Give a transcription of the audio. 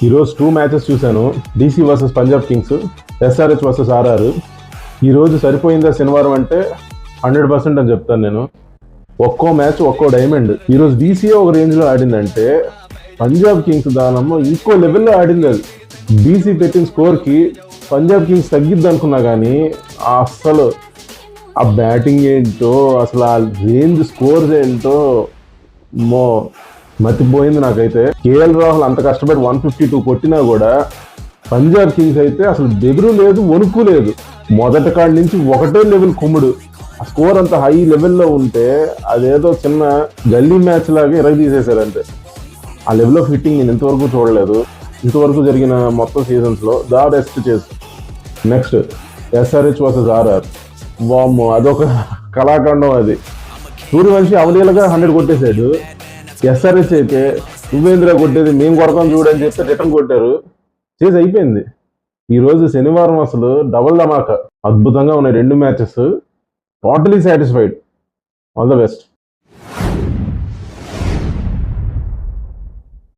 ఈరోజు 2 మ్యాచెస్ చూశాను. DC versus Punjab Kings, SRH versus RR. ఈరోజు సరిపోయిందా శనివారం అంటే 100% అని చెప్తాను నేను. ఒక్కో మ్యాచ్ ఒక్కో డైమండ్. ఈరోజు డీసీఏ ఒక రేంజ్లో ఆడిందంటే పంజాబ్ కింగ్స్ దానమ్మో ఇంకో లెవెల్లో ఆడింది. అది డీసీ పెట్టిన స్కోర్కి పంజాబ్ కింగ్స్ తగ్గిద్ది అనుకున్నా కానీ అసలు ఆ బ్యాటింగ్ ఏంటో, అసలు ఆ రేంజ్ స్కోర్స్ ఏంటో మతిపోయింది నాకైతే. కేఎల్ రాహుల్ అంత కష్టపడి 152 కొట్టినా కూడా పంజాబ్ కింగ్స్ అయితే అసలు బెదురు లేదు, వణుకు లేదు. మొదటి కాడి నుంచి ఒకటే లెవెల్ కుమ్ముడు. ఆ స్కోర్ అంత హై లెవెల్లో ఉంటే అదేదో చిన్న గల్లీ మ్యాచ్ లాగా తీసేశారంటే. ఆ లెవెల్ ఆఫ్ హిట్టింగ్ నేను ఇంతవరకు చూడలేదు. ఇంతవరకు జరిగిన మొత్తం సీజన్స్లో దా బెస్ట్ చేసి. Next SRH versus RR. వామ్మో, అదొక కళాఖండం. అది సూర్యవంశి అవలీలగా 100 కొట్టేశాడు. ఎస్ఆర్హెచ్ అయితే నువ్వేంద్ర కొట్టేది, మేము కొడతాం చూడని చెప్పి రిటర్న్ కొట్టారు. చేసి అయిపోయింది. ఈరోజు శనివారం అసలు డబుల్ ధమాకా. అద్భుతంగా ఉన్నాయి 2 matches. Totally satisfied. All the best.